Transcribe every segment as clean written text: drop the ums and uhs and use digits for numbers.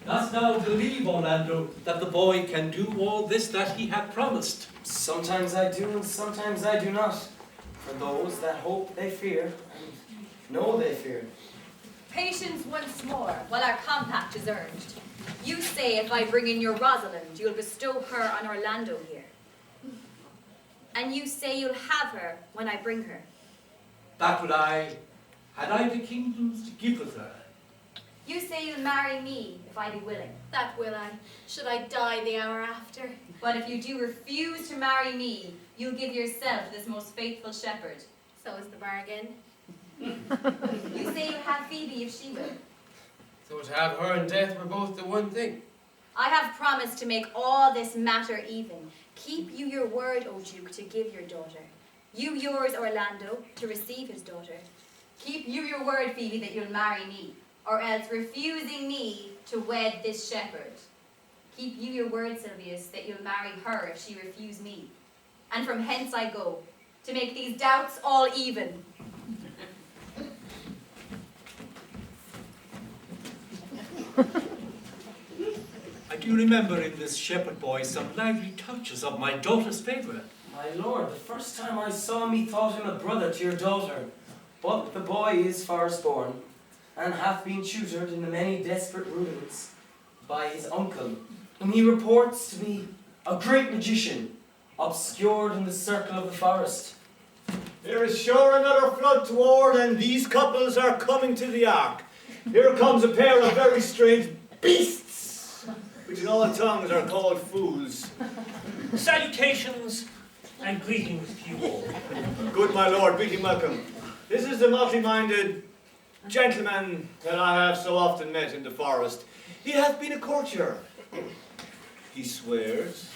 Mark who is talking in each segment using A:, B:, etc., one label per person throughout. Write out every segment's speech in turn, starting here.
A: Dost thou believe, Orlando, that the boy can do all this that he hath promised?
B: Sometimes I do, and sometimes I do not. For those that hope they fear, and know they fear.
C: Patience once more, while our compact is urged. You say if I bring in your Rosalind, you'll bestow her on Orlando here. And you say you'll have her when I bring her.
A: That would I, had I the kingdoms to give with her.
C: You say you'll marry me if I be willing.
D: That will I, should I die the hour after.
C: But if you do refuse to marry me, you'll give yourself this most faithful shepherd.
D: So is the bargain.
C: You say you'll have Phoebe if she will.
E: So to have her and death were both the one thing.
C: I have promised to make all this matter even. Keep you your word, O Duke, to give your daughter. You yours, Orlando, to receive his daughter. Keep you your word, Phoebe, that you'll marry me, or else refusing me to wed this shepherd. Keep you your word, Silvius, that you'll marry her if she refuse me. And from hence I go, to make these doubts all even.
A: I do remember in this shepherd boy some lively touches of my daughter's favour.
B: My lord, the first time I saw him, methought him a brother to your daughter. But the boy is forest born, and hath been tutored in the many desperate rudiments by his uncle, whom he reports to be a great magician, obscured in the circle of the forest.
F: There is sure another flood toward, and these couples are coming to the ark. Here comes a pair of very strange beasts, which in all tongues are called fools.
G: Salutations and greetings to you all.
F: Good my lord, greeting welcome. This is the motley-minded gentleman that I have so often met in the forest. He hath been a courtier. He swears.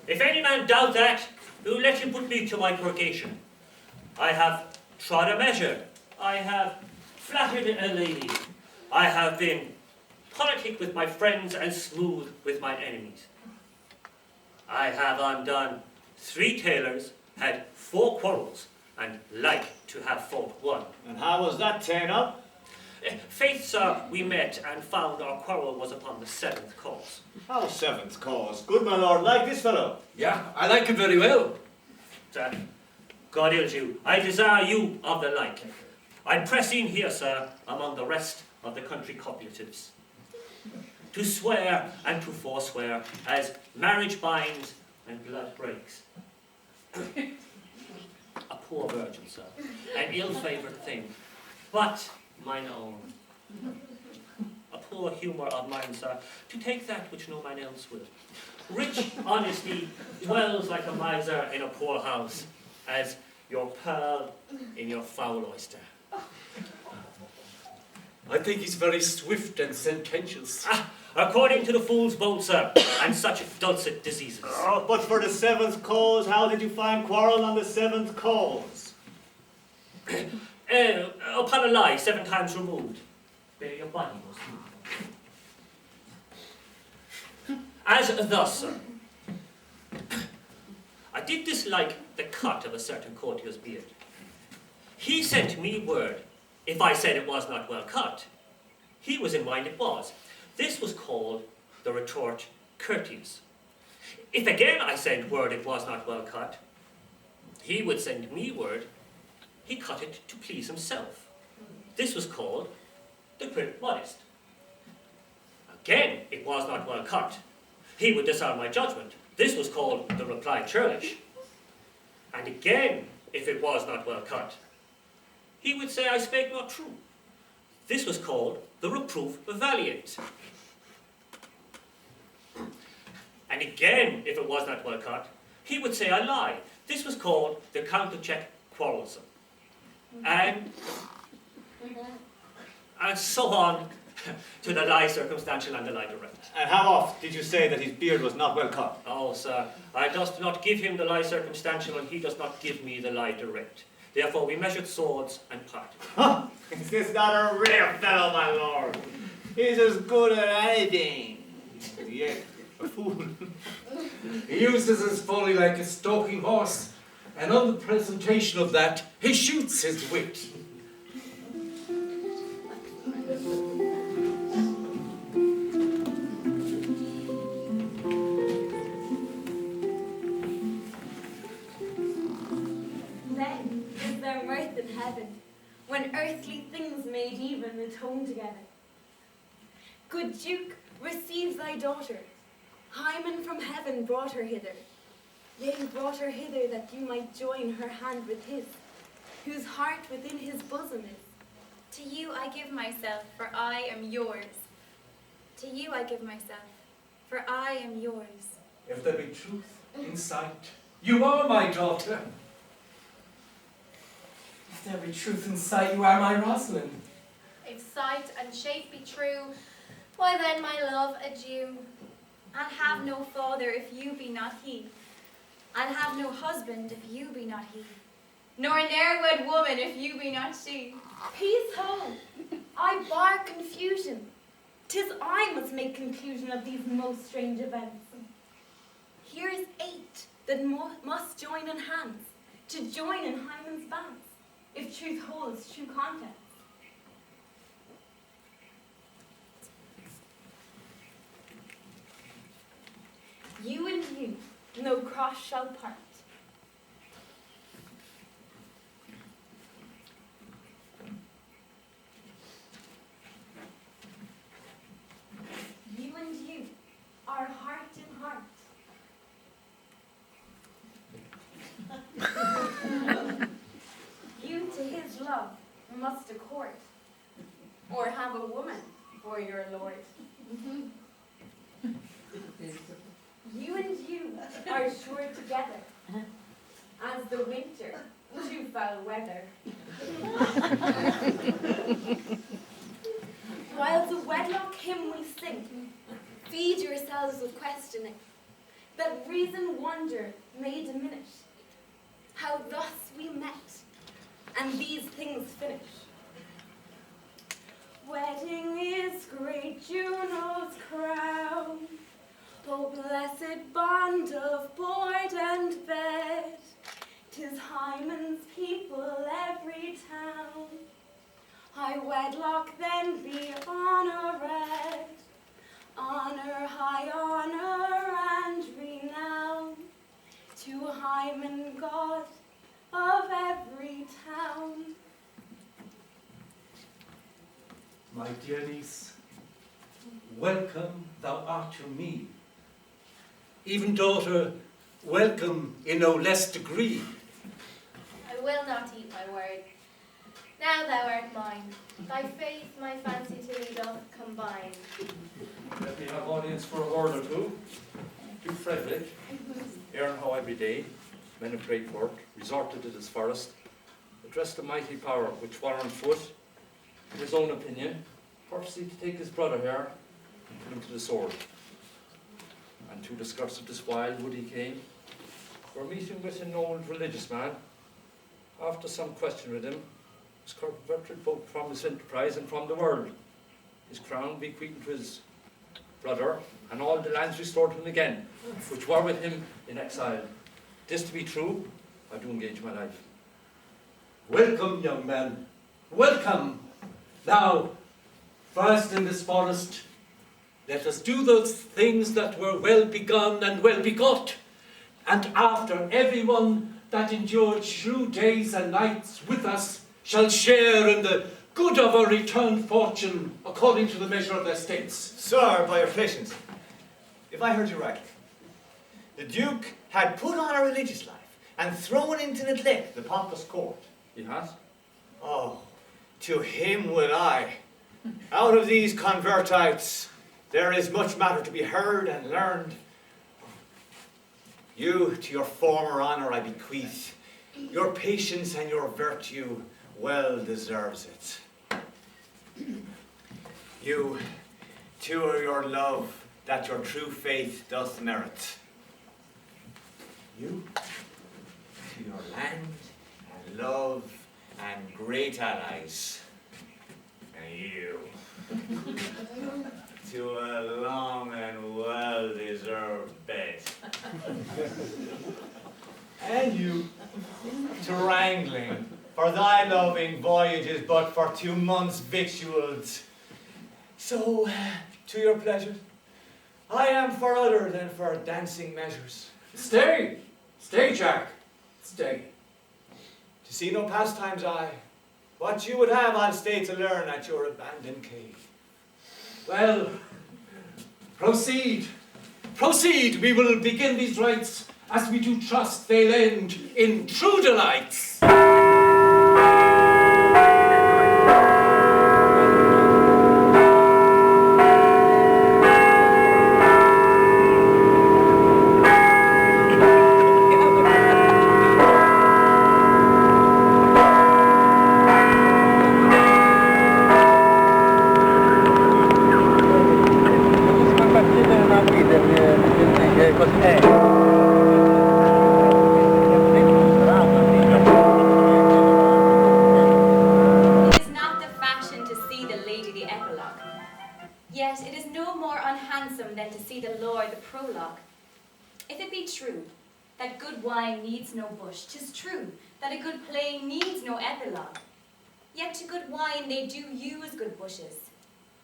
G: If any man doubt that, do let him put me to my purgation. I have trod a measure. I have flattered a lady. I have been politic with my friends and smooth with my enemies. I have undone 3 tailors, had 4 quarrels, and like to have fought 1.
F: And how was that ta'en up?
G: Faith, sir, we met and found our quarrel was upon the 7th cause.
F: How 7th cause? Good my lord, like this fellow.
A: Yeah, I like it very well.
G: Sir, God ills you, I desire you of the like. I press in here, sir, among the rest of the country copulatives, to swear and to forswear, as marriage binds and blood breaks. A poor virgin, sir, an ill-favoured thing, but mine own. A poor humour of mine, sir, to take that which no man else will. Rich honesty dwells like a miser in a poor house, as your pearl in your foul oyster.
A: I think he's very swift and sententious.
G: According to the fool's boat, sir, and such dulcet diseases.
F: Oh, but for the 7th cause, how did you find quarrel on the 7th cause?
G: Upon a lie 7 times removed, bear your body most smooth. As thus, sir, I did dislike the cut of a certain courtier's beard. He sent me word, if I said it was not well cut, he was in mind it was. This was called the retort courteous. If again I sent word it was not well cut, he would send me word, he cut it to please himself. This was called the quid modest. Again, it was not well cut. He would disarm my judgment. This was called the reply churlish. And again, if it was not well cut, he would say I spake not true. This was called the reproof valiant. And again, if it was not well cut, he would say I lie. This was called the countercheck quarrelsome. And so on to the lie circumstantial and the lie direct.
F: And how oft did you say that his beard was not well cut?
G: Oh, sir, I does not give him the lie circumstantial, and he does not give me the lie direct. Therefore we measured swords and parted.
F: Huh? Is this not a rare fellow, my lord? He's as good at anything. Yet a fool.
A: He uses his folly like a stalking horse, and on the presentation of that, he shoots his wit.
H: home together. Good Duke, receive thy daughter. Hymen from heaven brought her hither. Yea, brought her hither that you might join her hand with his, whose heart within his bosom is.
C: To you I give myself, for I am yours. To you I give myself, for I am yours.
A: If there be truth in sight, you are my daughter.
B: If there be truth in sight, you are my Rosalind.
D: If sight and shape be true, why then, my love, adieu.
C: I'll have no father if you be not he. I'll have no husband if you be not he. Nor ne'er wed woman if you be not she.
H: Peace home, I bar confusion. 'Tis I must make conclusion of these most strange events. Here is 8 that must join in hands, to join in Hymen's bands, if truth holds true contents. You and you, no cross shall part. You and you are heart in heart. You to his love must accord, or have a woman for your lord. You and you are sure together, as the winter to foul weather. While the wedlock hymn we sing, feed yourselves with questioning, that reason wonder may diminish, how thus we met, and these things finish. Wedding is great Juno's crown, O blessed bond of board and bed, 'tis Hymen's people every town. High wedlock then be honoured, honour, high honour and renown, to Hymen God of every town.
A: My dear niece, welcome thou art to me. Even daughter, welcome in no less degree.
D: I will not eat my word. Now thou art mine. Thy faith my fancy to thee doth combine.
I: Let me have audience for a word or two. Duke Frederick, hearing how every day men of great worth resorted to this forest, addressed the mighty power which were on foot, in his own opinion, purposely to take his brother here and put him to the sword. And to the skirts of this wild wood he came, where meeting with an old religious man, after some question with him, was converted both from his enterprise and from the world. His crown bequeathed to his brother, and all the lands restored to him again, which were with him in exile. This to be true, I do engage my life.
A: Welcome, young man, welcome. Now, first in this forest, let us do those things that were well begun and well begot, and after everyone that endured through days and nights with us shall share in the good of our returned fortune according to the measure of their states.
F: Sir, by your patience, if I heard you rightly, the Duke had put on a religious life and thrown into neglect the pompous court.
I: He has?
F: Oh, to him will I. Out of these convertites, there is much matter to be heard and learned. You to your former honour I bequeath. Your patience and your virtue well deserves it. You to your love that your true faith doth merit. You to your land and love and great allies. And you to a long and well-deserved bed. And you to wrangling, for thy loving voyage is but for 2 months victuals. So, to your pleasure, I am for other than for dancing measures.
A: Stay, stay, Jack, stay.
F: To see no pastimes I, What you would have, I'll stay to learn at your abandoned cave.
A: Well, proceed. Proceed. We will begin these rites as we do trust they'll end in true delights.
C: It is not the fashion to see the lady the epilogue. Yet it is no more unhandsome than to see the lord the prologue. If it be true that good wine needs no bush, 'tis true that a good play needs no epilogue. Yet to good wine they do use good bushes,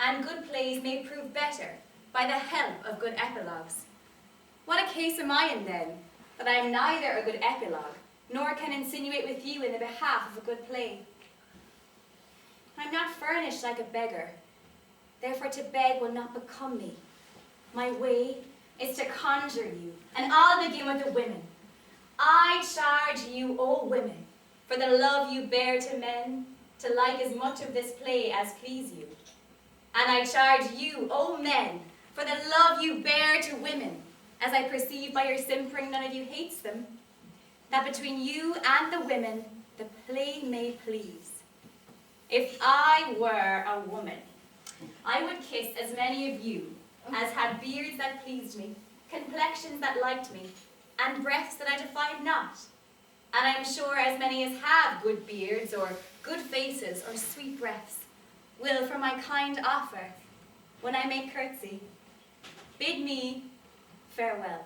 C: and good plays may prove better by the help of good epilogues. What a case am I in then, that I am neither a good epilogue, nor can insinuate with you in the behalf of a good play. I am not furnished like a beggar, therefore to beg will not become me. My way is to conjure you, and I'll begin with the women. I charge you, O women, for the love you bear to men, to like as much of this play as please you. And I charge you, O men, for the love you bear to women, as I perceive by your simpering none of you hates them, that between you and the women the play may please. If I were a woman, I would kiss as many of you as had beards that pleased me, complexions that liked me, and breaths that I defied not. And I am sure as many as have good beards, or good faces, or sweet breaths, will for my kind offer, when I make curtsy, bid me farewell.